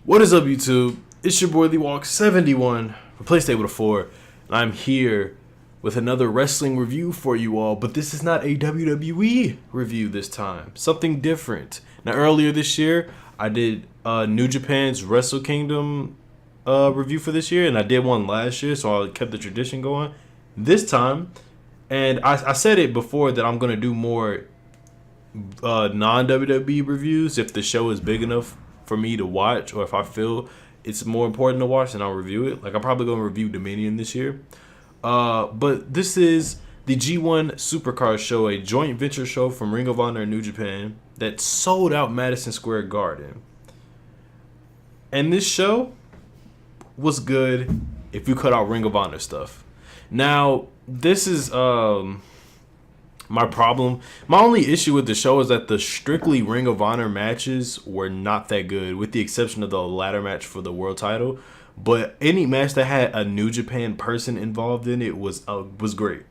What is up, YouTube? It's your boy, The Walk 71 for PlayStation 4, and I'm here with another wrestling review for you all, but this is not a WWE review this time. Something different. Now, earlier this year, I did New Japan's Wrestle Kingdom review for this year, and I did one last year, so I kept the tradition going. This time, and I said it before that I'm going to do more non-WWE reviews if the show is big enough for me to watch, or if I feel it's more important to watch, then I'll review it. Like, I'm probably going to review Dominion this year. But this is the G1 Supercard show, a joint venture show from Ring of Honor and New Japan that sold out Madison Square Garden. And this show was good if you cut out Ring of Honor stuff. Now, this is my problem. My only issue with the show is that the strictly Ring of Honor matches were not that good, with the exception of the ladder match for the world title. But any match that had a New Japan person involved in it was great.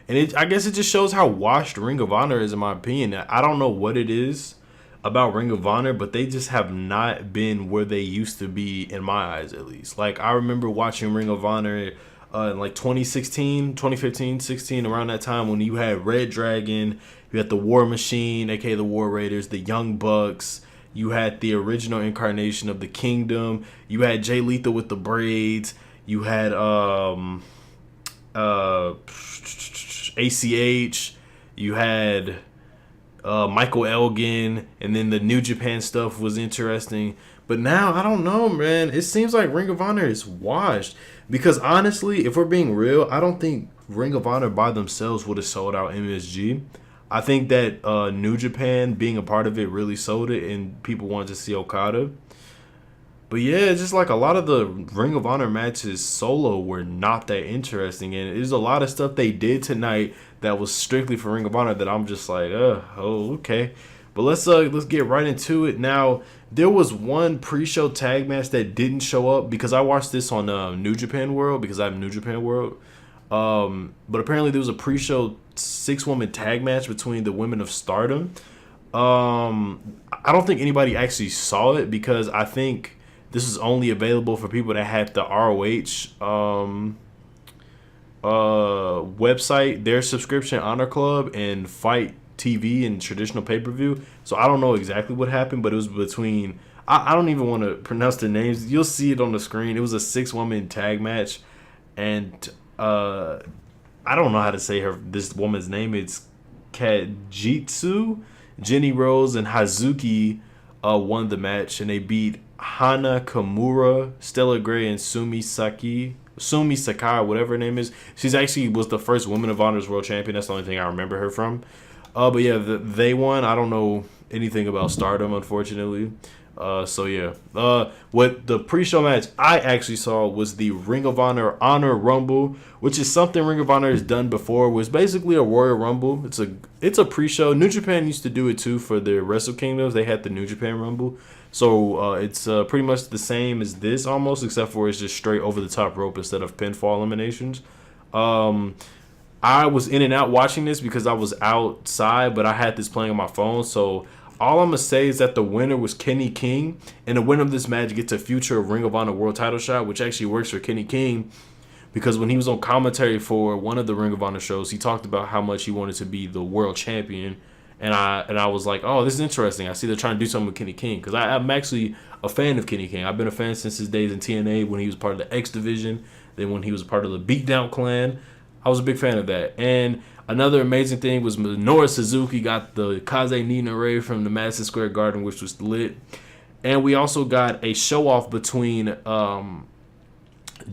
And I guess it just shows how washed Ring of Honor is, in my opinion. I don't know what it is about Ring of Honor, but they just have not been where they used to be, in my eyes at least. Like, I remember watching Ring of Honor in like 2015, 16, around that time, when you had Red Dragon, you had the War Machine, aka the War Raiders, the Young Bucks, you had the original incarnation of the Kingdom, you had Jay Lethal with the braids, you had ACH, you had Michael Elgin, and then the New Japan stuff was interesting. But now, I don't know, man. It seems like Ring of Honor is washed. Because honestly, if we're being real, I don't think Ring of Honor by themselves would have sold out MSG. I think that New Japan being a part of it really sold it, and people wanted to see Okada. But yeah, just like a lot of the Ring of Honor matches solo were not that interesting. And there's a lot of stuff they did tonight that was strictly for Ring of Honor that I'm just like, oh, okay. But let's get right into it. Now, there was one pre-show tag match that didn't show up because I watched this on New Japan World, because I have New Japan World. But apparently there was a pre-show 6-woman tag match between the Women of Stardom. I don't think anybody actually saw it because I think this is only available for people that had the ROH website, their subscription, Honor Club, and Fight TV and traditional pay-per-view. So I don't know exactly what happened, but it was between, I don't even want to pronounce the names. You'll see it on the screen. It was a 6-woman tag match, and I don't know how to say this woman's name. It's Kajitsu. Jenny Rose and Hazuki won the match, and they beat Hana Kimura, Stella Gray, and Sumi Sakai, whatever her name is. She's actually was the first Women of Honor's World Champion. That's the only thing I remember her from. But yeah, they won. I don't know anything about Stardom, unfortunately. So yeah. What the pre-show match I actually saw was the Ring of Honor Rumble, which is something Ring of Honor has done before. It was basically a Royal Rumble. It's a pre-show. New Japan used to do it too for their Wrestle Kingdoms. They had the New Japan Rumble. So it's pretty much the same as this almost, except for it's just straight over the top rope instead of pinfall eliminations. I was in and out watching this because I was outside, but I had this playing on my phone. So all I'm going to say is that the winner was Kenny King, and the winner of this match gets a future Ring of Honor World title shot, which actually works for Kenny King because when he was on commentary for one of the Ring of Honor shows, he talked about how much he wanted to be the world champion. And I was like, oh, this is interesting. I see they're trying to do something with Kenny King because I'm actually a fan of Kenny King. I've been a fan since his days in TNA when he was part of the X Division, then when he was part of the Beatdown Clan. I was a big fan of that. And another amazing thing was Minoru Suzuki got the Kaze Nina Ray from the Madison Square Garden, which was lit. And we also got a show-off between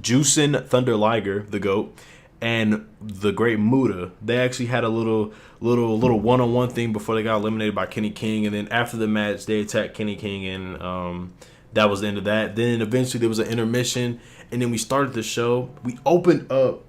Juicin Thunder Liger, the GOAT, and the Great Muta. They actually had a little one-on-one thing before they got eliminated by Kenny King. And then after the match, they attacked Kenny King, and that was the end of that. Then eventually there was an intermission, and then we started the show. We opened up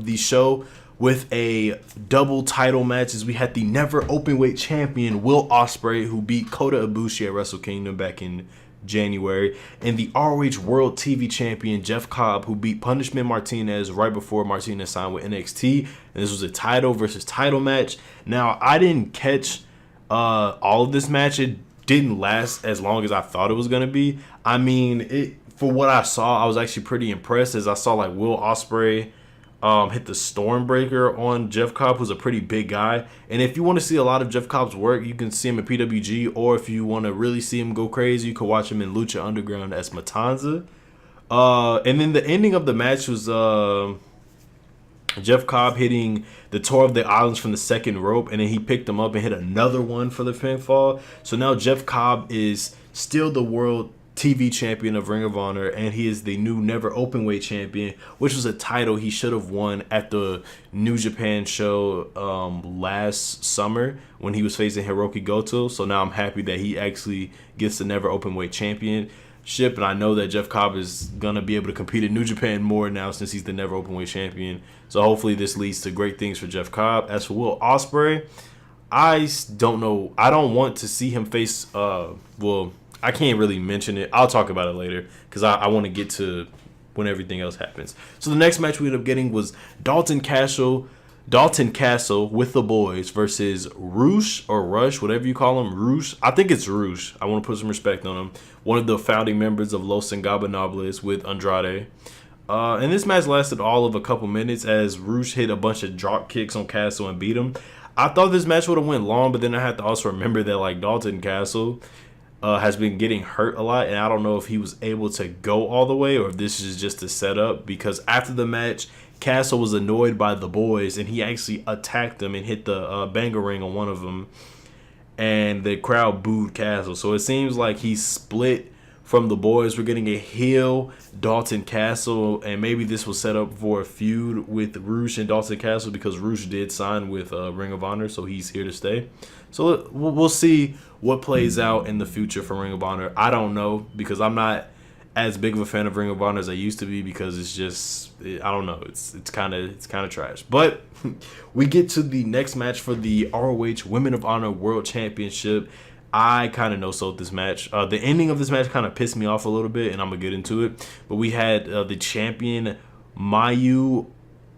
the show with a double title match as we had the never openweight champion Will Osprey, who beat Kota Ibushi at Wrestle Kingdom back in January, and the ROH World TV champion Jeff Cobb, who beat Punishment Martinez right before Martinez signed with NXT. And this was a title versus title match. Now, I didn't catch all of this match. didn't last as long as I thought it was gonna be. I mean, for what I saw, I was actually pretty impressed as I saw like Will Osprey hit the Stormbreaker on Jeff Cobb, who's a pretty big guy. And if you want to see a lot of Jeff Cobb's work, you can see him at PWG, or if you want to really see him go crazy, you can watch him in Lucha Underground as Matanza. And then the ending of the match was Jeff Cobb hitting the Tour of the Islands from the second rope, and then he picked him up and hit another one for the pinfall. So now Jeff Cobb is still the world TV champion of Ring of Honor, and he is the new never openweight champion, which was a title he should have won at the New Japan show last summer when he was facing Hiroki Goto. So now I'm happy that he actually gets the never openweight championship, and I know that Jeff Cobb is gonna be able to compete in New Japan more now since he's the never openweight champion. So hopefully this leads to great things for Jeff Cobb. As for Will Ospreay, I don't know. I don't want to see him face I can't really mention it. I'll talk about it later because I want to get to when everything else happens. So the next match we ended up getting was Dalton Castle with the boys versus Ruse or Rush, whatever you call him. Ruse. I think it's Ruse. I want to put some respect on him. One of the founding members of Los Ingobernables with Andrade. And this match lasted all of a couple minutes as Ruse hit a bunch of drop kicks on Castle and beat him. I thought this match would have went long, but then I had to also remember that like Dalton Castle has been getting hurt a lot, and I don't know if he was able to go all the way or if this is just a setup, because after the match, Castle was annoyed by the boys, and he actually attacked them and hit the banger ring on one of them, and the crowd booed Castle. So it seems like he split from the boys. We're getting a heel Dalton Castle, and maybe this was set up for a feud with Ruse and Dalton Castle because Ruse did sign with Ring of Honor, so he's here to stay. So we'll see what plays out in the future for Ring of Honor. I don't know, because I'm not as big of a fan of Ring of Honor as I used to be, because it's just, I don't know, it's kind of trash. But we get to the next match for the ROH Women of Honor World Championship. I kind of no-sold this match. The ending of this match kind of pissed me off a little bit, and I'm going to get into it. But we had the champion Mayu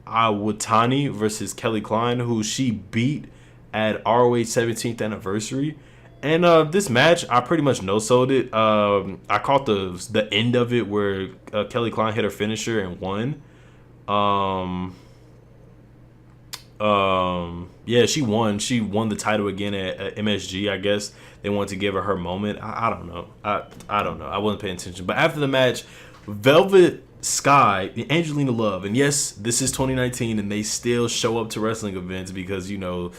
Iwatani versus Kelly Klein, who she beat at ROH 17th anniversary. And this match, I pretty much no-sold it. I caught the end of it where Kelly Klein hit her finisher and won. Yeah, she won. She won the title again at MSG. I guess they wanted to give her moment. I don't know. I don't know. I wasn't paying attention. But after the match, Velvet Sky, Angelina Love, and yes, this is 2019, and they still show up to wrestling events because, you know,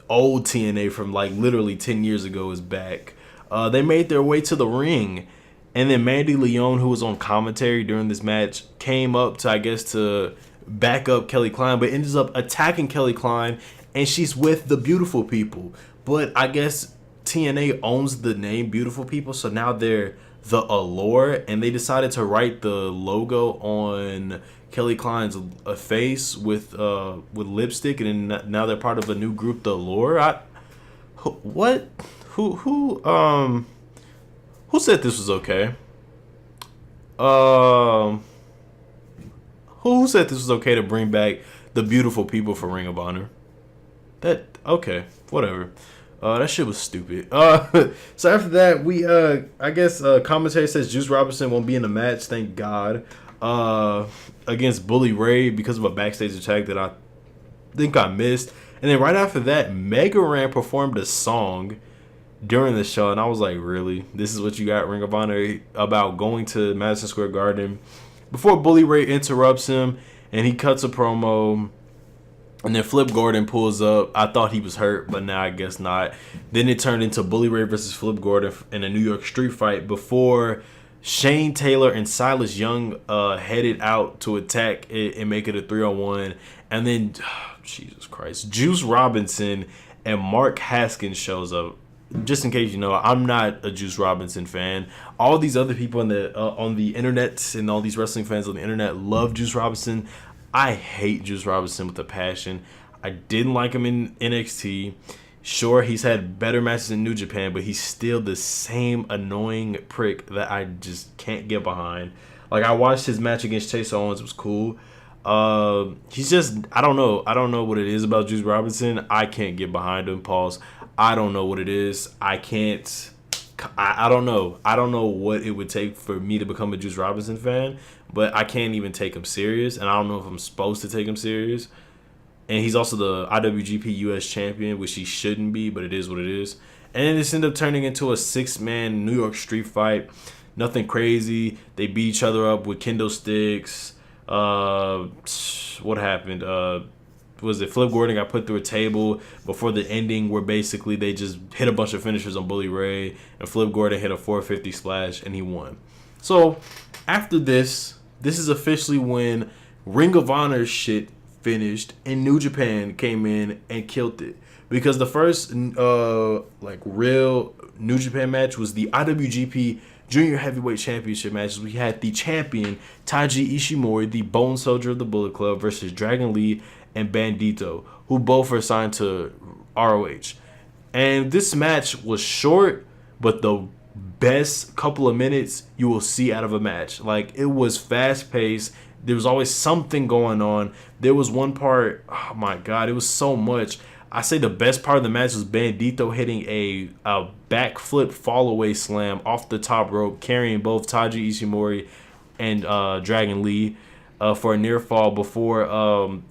old TNA from like literally 10 years ago is back. They made their way to the ring, and then Mandy Leon, who was on commentary during this match, came up to, I guess, to back up Kelly Klein, but ends up attacking Kelly Klein, and she's with the Beautiful People. But I guess TNA owns the name Beautiful People, so now they're the Allure, and they decided to write the logo on Kelly Klein's face with lipstick, and then now they're part of a new group, the Allure. What? Who said this was okay? Who said this was okay to bring back the Beautiful People for Ring of Honor? Okay, whatever. That shit was stupid. So after that, we I guess commentary says Juice Robinson won't be in the match, thank God, against Bully Ray because of a backstage attack that I think I missed. And then right after that, Mega Ran performed a song during the show, and I was like, really? This is what you got, Ring of Honor, about going to Madison Square Garden? Before Bully Ray interrupts him, and he cuts a promo, and then Flip Gordon pulls up. I thought he was hurt, but now I guess not. Then it turned into Bully Ray versus Flip Gordon in a New York street fight before Shane Taylor and Silas Young headed out to attack it and make it a 3-on-1. And then, Jesus Christ, Juice Robinson and Mark Haskins shows up. Just in case you know, I'm not a Juice Robinson fan. All these other people on the internet and all these wrestling fans on the internet love Juice Robinson. I hate Juice Robinson with a passion. I didn't like him in NXT. Sure, he's had better matches in New Japan, but he's still the same annoying prick that I just can't get behind. Like, I watched his match against Chase Owens. It was cool. He's just, I don't know what it is about Juice Robinson. I can't get behind him. Pause. I don't know what it is. I can't I don't know. I don't know what it would take for me to become a Juice Robinson fan, but I can't even take him serious, and I don't know if I'm supposed to take him serious. And he's also the IWGP US champion, which he shouldn't be, but it is what it is. And then this ended up turning into a 6-man New York street fight. Nothing crazy. They beat each other up with kendo sticks. What happened? Was it Flip Gordon got put through a table before the ending, where basically they just hit a bunch of finishers on Bully Ray, and Flip Gordon hit a 450 splash, and he won. So after this is officially when Ring of Honor shit finished, and New Japan came in and killed it, because the first real New Japan match was the IWGP Junior Heavyweight Championship matches. We had the champion Taiji Ishimura, the Bone Soldier of the Bullet Club, versus Dragon Lee and Bandito, who both are signed to ROH. And this match was short, but the best couple of minutes you will see out of a match. Like, it was fast paced. There was always something going on. There was one part, oh my god, it was so much. I say the best part of the match was Bandito hitting a backflip fall away slam off the top rope, carrying both Taiji Ishimori and Dragon Lee for a near fall before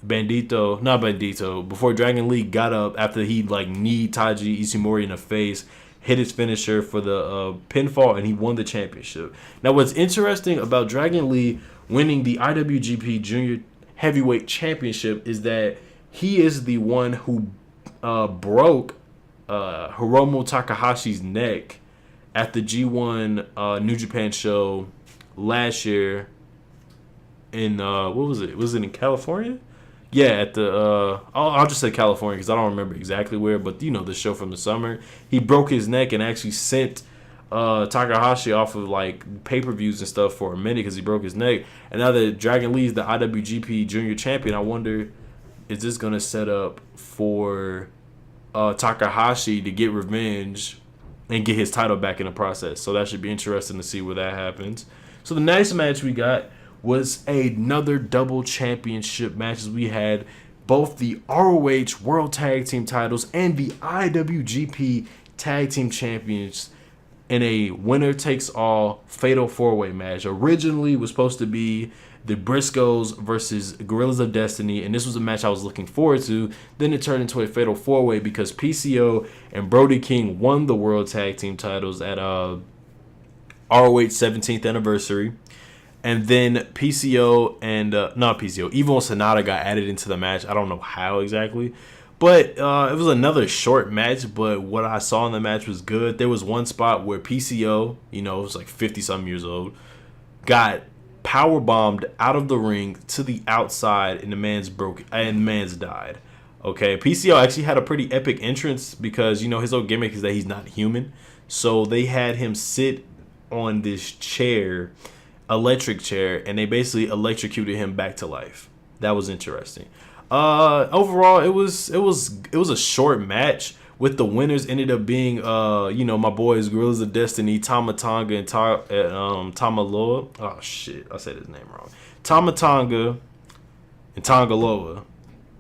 before Dragon Lee got up after he kneed Taiji Ishimori in the face, hit his finisher for the pinfall, and he won the championship. Now, what's interesting about Dragon Lee winning the IWGP Junior Heavyweight Championship is that he is the one who broke Hiromu Takahashi's neck at the G1 New Japan show last year in what was it? Was it in California? Yeah, at the I'll just say California because I don't remember exactly where, but the show from the summer. He broke his neck and actually sent Takahashi off of pay-per-views and stuff for a minute because he broke his neck. And now that Dragon Lee is the IWGP Junior Champion, I wonder, is this gonna set up for Takahashi to get revenge and get his title back in the process? So that should be interesting to see where that happens. So the next match we got was another double championship matches. We had both the ROH World Tag Team titles and the IWGP Tag Team Champions in a winner-takes-all fatal four-way match. Originally was supposed to be the Briscoes versus Guerrillas of Destiny, and this was a match I was looking forward to. Then it turned into a fatal four-way because PCO and Brody King won the World Tag Team titles at ROH 17th anniversary. And then PCO and, not PCO, Evo and Sonata got added into the match. I don't know how exactly. But it was another short match, but what I saw in the match was good. There was one spot where PCO, it was 50-something years old, got power bombed out of the ring to the outside, and the man's died. Okay, PCO actually had a pretty epic entrance because, his whole gimmick is that he's not human. So they had him sit on this chair, electric chair, and they basically electrocuted him back to life. That was interesting. Overall, it was a short match. With the winners ended up being my boys Guerrillas of Destiny, Tama Tonga and Tamaloa. Oh shit, I said his name wrong. Tama Tonga and Tongaloa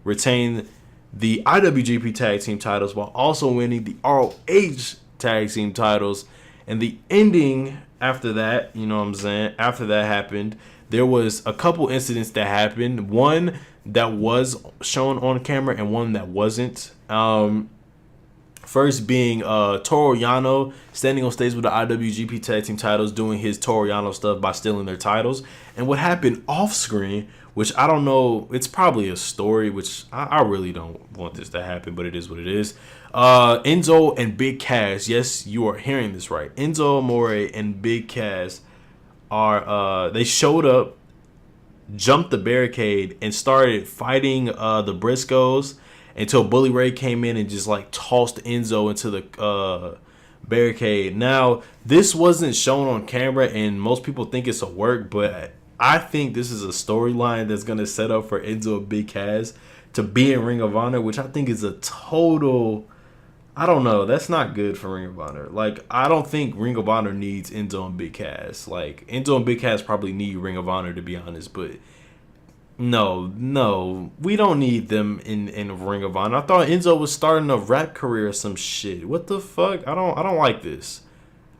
retained the IWGP Tag Team titles while also winning the ROH Tag Team titles. And the ending after that, after that happened, there was a couple incidents that happened. One that was shown on camera and one that wasn't. First being Toru Yano standing on stage with the IWGP Tag Team titles, doing his Toru Yano stuff by stealing their titles. And what happened off screen, which I don't know, it's probably a story, which I really don't want this to happen, but it is what it is. Enzo and Big Cass, yes, you are hearing this right. Enzo Amore and Big Cass they showed up, jumped the barricade, and started fighting the Briscoes until Bully Ray came in and just tossed Enzo into the barricade. Now, this wasn't shown on camera, and most people think it's a work, but I think this is a storyline that's going to set up for Enzo and Big Cass to be in Ring of Honor, which I think is a total... I don't know. That's not good for Ring of Honor. I don't think Ring of Honor needs Enzo and Big Cass. Enzo and Big Cass probably need Ring of Honor, to be honest, but no, we don't need them in Ring of Honor. I thought Enzo was starting a rap career or some shit. What the fuck? I don't like this.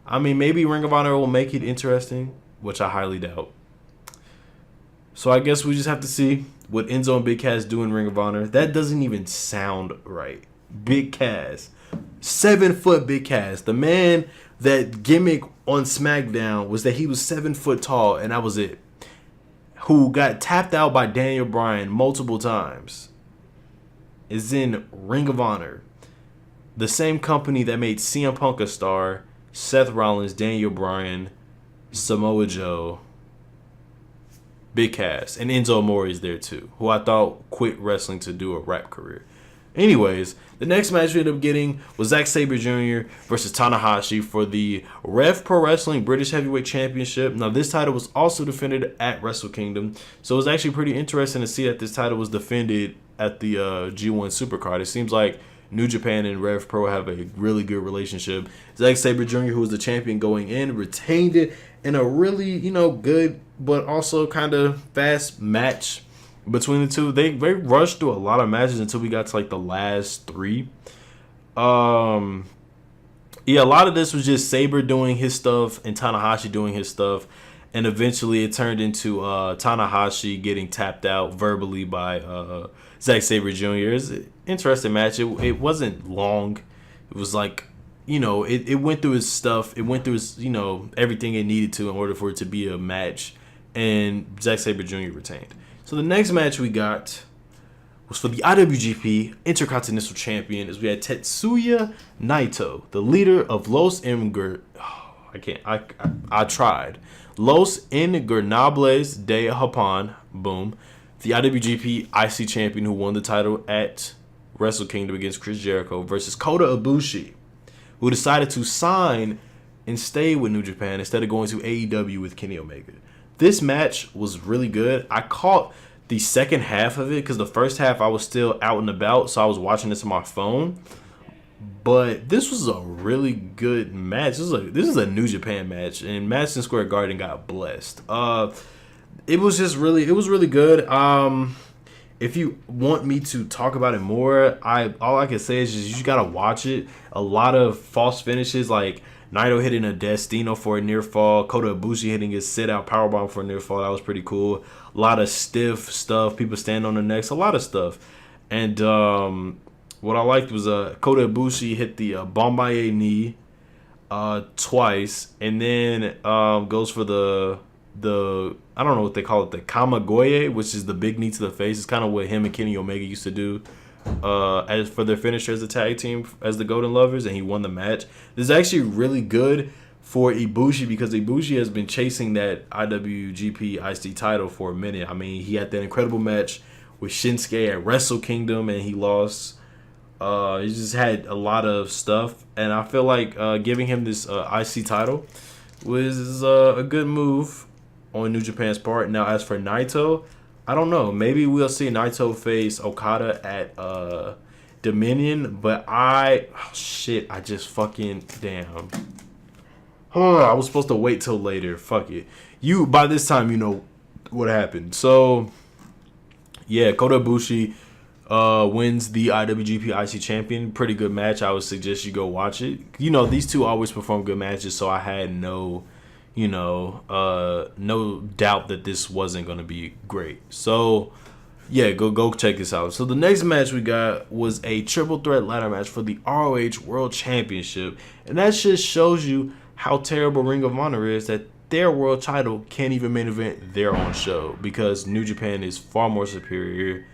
I mean, maybe Ring of Honor will make it interesting, which I highly doubt. So I guess we just have to see what Enzo and Big Cass do in Ring of Honor. That doesn't even sound right. Big Cass. 7 foot Big Cass. The man, that gimmick on SmackDown was that he was 7 foot tall, and that was it. Who got tapped out by Daniel Bryan multiple times. Is in Ring of Honor. The same company that made CM Punk a star, Seth Rollins, Daniel Bryan, Samoa Joe, Big Cass, and Enzo Amore is there too, who I thought quit wrestling to do a rap career. Anyways, the next match we ended up getting was Zack Sabre Jr. versus Tanahashi for the Rev Pro Wrestling British Heavyweight Championship. Now, this title was also defended at Wrestle Kingdom, so it was actually pretty interesting to see that this title was defended at the G1 Supercard. It seems like New Japan and Rev Pro have a really good relationship. Zack Sabre Jr., who was the champion going in, retained it in a really, good but also kind of fast match between the two. They rushed through a lot of matches until we got to like the last 3. A lot of this was just Sabre doing his stuff and Tanahashi doing his stuff. And eventually it turned into Tanahashi getting tapped out verbally by Zack Sabre Jr. It was an interesting match. It wasn't long. It was like, it went through his stuff. It went through his, everything it needed to in order for it to be a match. And Zack Sabre Jr. retained. So the next match we got was for the IWGP Intercontinental Champion, as we had Tetsuya Naito, the leader of Los Ingobernables de Japón, boom, the IWGP IC Champion who won the title at Wrestle Kingdom against Chris Jericho, versus Kota Ibushi, who decided to sign and stay with New Japan instead of going to AEW with Kenny Omega. This match was really good. I caught the second half of it because the first half I was still out and about, so I was watching this on my phone. But this was a really good match. This is a New Japan match, and Madison Square Garden got blessed. It was really good. If you want me to talk about it more, all I can say is just you gotta watch it. A lot of false finishes, like Naito hitting a Destino for a near fall, Kota Ibushi hitting his sit-out powerbomb for a near fall. That was pretty cool. A lot of stiff stuff, people stand on their necks, a lot of stuff. And what I liked was Kota Ibushi hit the Bombaye knee twice, and then goes for the I don't know what they call it, the Kamagoye, which is the big knee to the face. It's kind of what him and Kenny Omega used to do as for their finisher as a tag team as the Golden Lovers, and he won the match. This is actually really good for Ibushi because Ibushi has been chasing that IWGP IC title for a minute. I mean, he had that incredible match with Shinsuke at Wrestle Kingdom, and he lost. He just had a lot of stuff, and I feel like giving him this IC title was a good move on New Japan's part. Now, as for Naito, I don't know. Maybe we'll see Naito face Okada at Dominion, but I just fucking damn. I was supposed to wait till later. Fuck it. By this time, you know what happened. So, yeah, Kota Ibushi wins the IWGP IC Champion. Pretty good match. I would suggest you go watch it. These two always perform good matches, so I had no doubt that this wasn't going to be great. So, yeah, go check this out. So the next match we got was a triple threat ladder match for the ROH World Championship, and that just shows you how terrible Ring of Honor is that their world title can't even main event their own show because New Japan is far more superior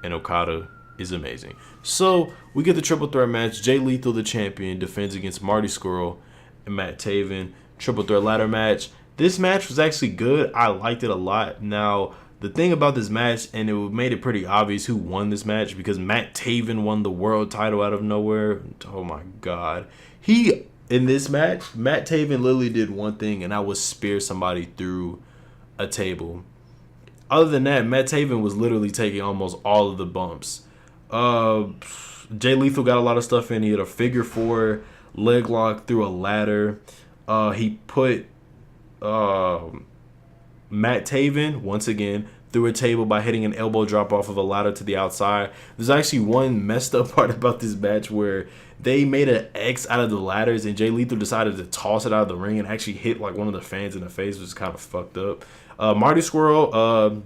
and Okada is amazing. So we get the triple threat match. Jay Lethal, the champion, defends against Marty Scurll and Matt Taven. Triple threat ladder match. This match was actually good. I liked it a lot. Now, the thing about this match, and it made it pretty obvious who won this match because Matt Taven won the world title out of nowhere. Oh my God. In this match, Matt Taven literally did one thing, and that was spear somebody through a table. Other than that, Matt Taven was literally taking almost all of the bumps. Jay Lethal got a lot of stuff in. He had a figure 4 leg lock through a ladder. He put Matt Taven, once again, through a table by hitting an elbow drop off of a ladder to the outside. There's actually one messed up part about this match where they made an X out of the ladders, and Jay Lethal decided to toss it out of the ring and actually hit like one of the fans in the face, which is kind of fucked up. Marty Scurll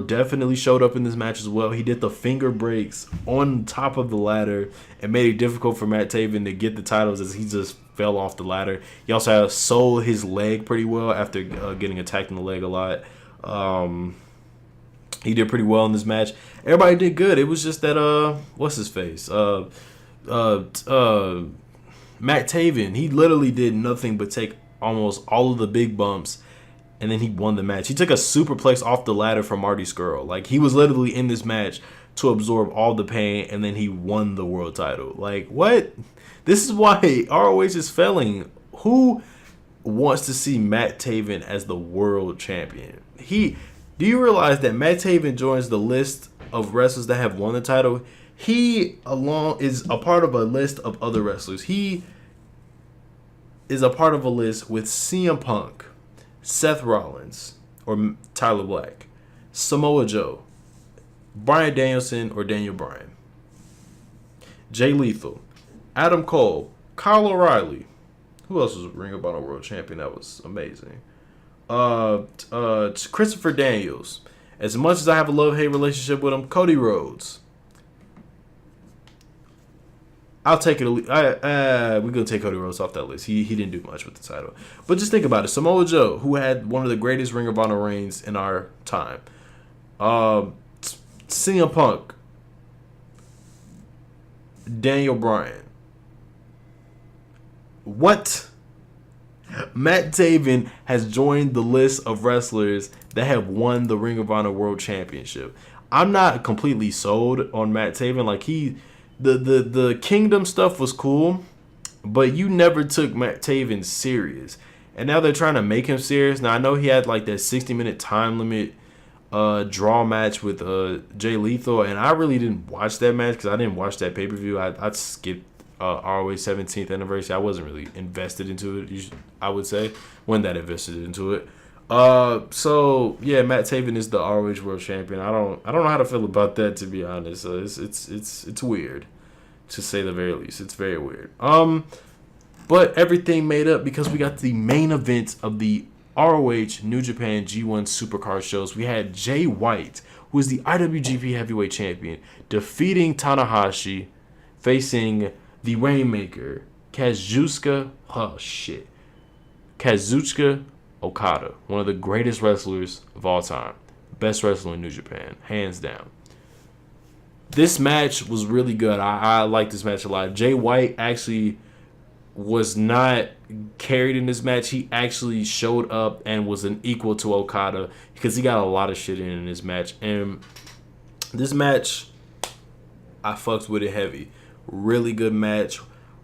definitely showed up in this match as well. He did the finger breaks on top of the ladder and made it difficult for Matt Taven to get the titles as he just fell off the ladder. He also sold his leg pretty well after getting attacked in the leg a lot. He did pretty well in this match. Everybody did good. It was just that what's his face? Matt Taven, he literally did nothing but take almost all of the big bumps, and then he won the match. He took a superplex off the ladder from Marty Scurll. Like, he was literally in this match to absorb all the pain, and then he won the world title. Like, what? This is why ROH is failing. Who wants to see Matt Taven as the world champion? Do you realize that Matt Taven joins the list of wrestlers that have won the title? He alone is a part of a list of other wrestlers. He is a part of a list with CM Punk, Seth Rollins, or Tyler Black, Samoa Joe, Bryan Danielson or Daniel Bryan, Jay Lethal, Adam Cole, Kyle O'Reilly. Who else was Ring of Honor World Champion? That was amazing. Christopher Daniels. As much as I have a love-hate relationship with him, Cody Rhodes. I'll take it. We're gonna take Cody Rhodes off that list. He didn't do much with the title. But just think about it. Samoa Joe, who had one of the greatest Ring of Honor reigns in our time. CM Punk, Daniel Bryan. What? Matt Taven has joined the list of wrestlers that have won the Ring of Honor World Championship. I'm not completely sold on Matt Taven. Like, the Kingdom stuff was cool, but you never took Matt Taven serious. And now they're trying to make him serious. Now, I know he had like that 60-minute time limit draw match with Jay Lethal, and I really didn't watch that match because I didn't watch that pay-per-view. I skipped ROH 17th anniversary. I wasn't really invested into it, I would say. Wasn't that invested into it. So yeah, Matt Taven is the ROH World Champion. I don't know how to feel about that, to be honest. It's weird, to say the very least. It's very weird. But everything made up because we got the main event of the ROH New Japan G1 Supercard shows. We had Jay White, who is the IWGP Heavyweight Champion, defeating Tanahashi, facing the Rainmaker, Kazuchika Okada, one of the greatest wrestlers of all time. Best wrestler in New Japan, hands down. This match was really good. I like this match a lot. Jay White actually was not carried in this match. He actually showed up and was an equal to Okada because he got a lot of shit in this match. And this match, I fucked with it heavy. Really good match.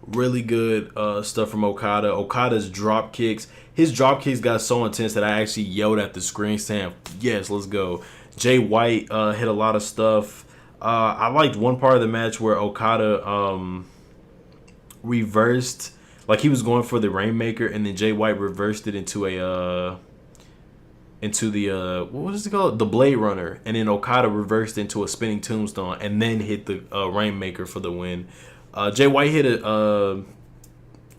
Really good stuff from Okada. Okada's drop kicks. His drop kicks got so intense that I actually yelled at the screen saying, yes, let's go. Jay White hit a lot of stuff. I liked one part of the match where Okada reversed. Like, he was going for the Rainmaker, and then Jay White reversed it into what is it called? The Blade Runner. And then Okada reversed into a spinning tombstone and then hit the Rainmaker for the win. Jay White hit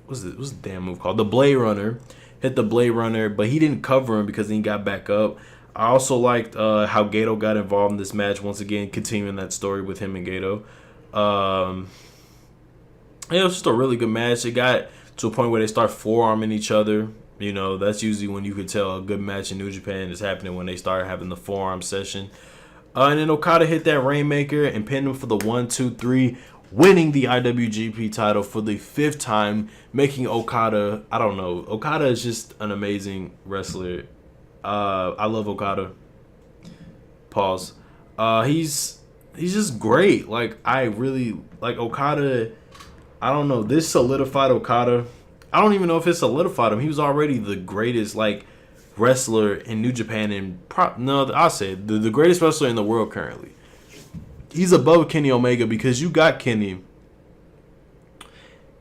what's the damn move called? The Blade Runner. Hit the Blade Runner, but he didn't cover him because he got back up. I also liked how Gato got involved in this match. Once again, continuing that story with him and Gato. It was just a really good match. It got to a point where they start forearming each other. You know, that's usually when you could tell a good match in New Japan is happening, when they start having the forearm session. And then Okada hit that Rainmaker and pinned him for the 1, 2, 3, winning the IWGP title for the 5th time, making Okada, I don't know. Okada is just an amazing wrestler. I love Okada. Pause. He's just great. Like, I really like Okada. I don't know. This solidified Okada. I don't even know if it solidified him. He was already the greatest, like, wrestler in New Japan. I'll say the greatest wrestler in the world currently. He's above Kenny Omega because you got Kenny.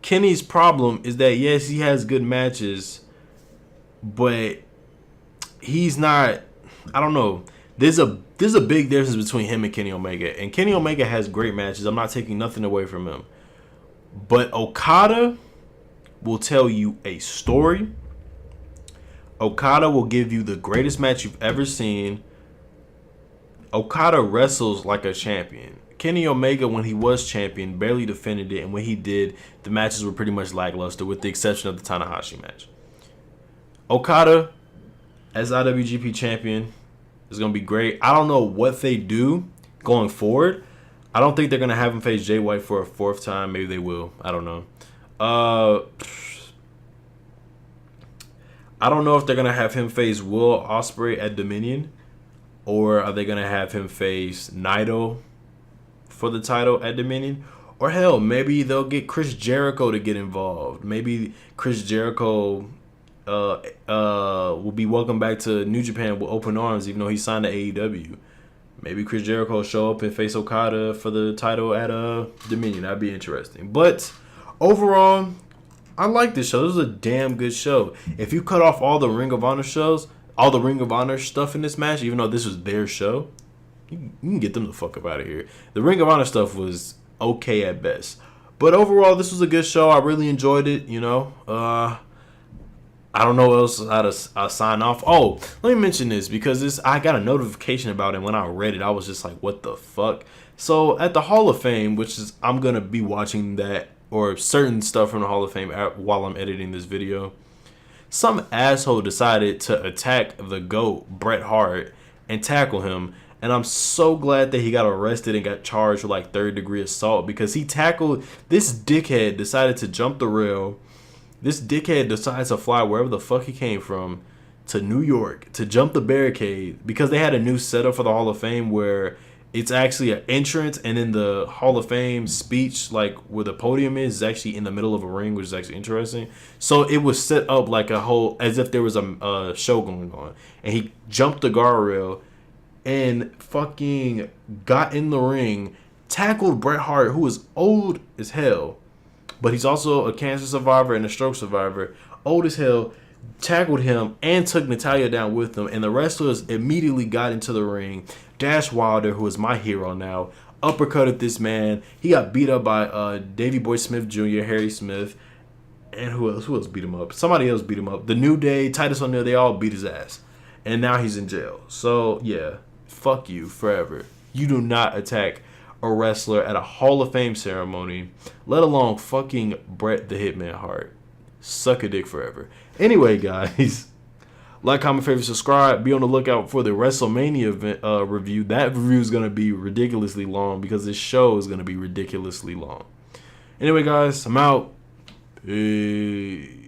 Kenny's problem is that, yes, he has good matches, but he's not, I don't know. there's a big difference between him and Kenny Omega. And Kenny Omega has great matches. I'm not taking nothing away from him. But Okada will tell you a story. Okada will give you the greatest match you've ever seen. Okada wrestles like a champion. Kenny Omega, when he was champion, barely defended it. And when he did, the matches were pretty much lackluster with the exception of the Tanahashi match. Okada, as IWGP champion, is going to be great. I don't know what they do going forward. I don't think they're going to have him face Jay White for a fourth time. Maybe they will. I don't know. I don't know if they're going to have him face Will Osprey at Dominion. Or are they going to have him face Naito for the title at Dominion? Or hell, maybe they'll get Chris Jericho to get involved. Maybe Chris Jericho will be welcomed back to New Japan with open arms, even though he signed to AEW. Maybe Chris Jericho will show up and face Okada for the title at Dominion. That'd be interesting. But overall, I like this show. This was a damn good show. If you cut off all the Ring of Honor shows, all the Ring of Honor stuff in this match, even though this was their show, you can get them the fuck up out of here. The Ring of Honor stuff was okay at best. But overall, this was a good show. I really enjoyed it, you know. I don't know what else how to sign off. Oh, let me mention this because I got a notification about it. When I read it, I was just like, what the fuck? So at the Hall of Fame, which is, I'm going to be watching that or certain stuff from the Hall of Fame while I'm editing this video. Some asshole decided to attack the GOAT, Bret Hart, and tackle him. And I'm so glad that he got arrested and got charged with like third-degree assault because he tackled this dickhead, decided to jump the rail. This dickhead decides to fly wherever the fuck he came from to New York to jump the barricade because they had a new setup for the Hall of Fame where it's actually an entrance and then the Hall of Fame speech, like where the podium is actually in the middle of a ring, which is actually interesting. So it was set up like a whole, as if there was a show going on. And he jumped the guardrail and fucking got in the ring, tackled Bret Hart, who is old as hell. But he's also a cancer survivor and a stroke survivor. Old as hell. Tackled him and took Natalya down with him. And the wrestlers immediately got into the ring. Dash Wilder, who is my hero now, uppercutted this man. He got beat up by Davey Boy Smith Jr., Harry Smith. And who else beat him up? Somebody else beat him up. The New Day, Titus O'Neil, they all beat his ass. And now he's in jail. So, yeah. Fuck you forever. You do not attack a wrestler at a Hall of Fame ceremony, let alone fucking Bret the Hitman Hart. Suck a dick forever. Anyway, guys, like, comment, favorite, subscribe. Be on the lookout for the WrestleMania event, review. That review is going to be ridiculously long because this show is going to be ridiculously long. Anyway, guys, I'm out. Peace.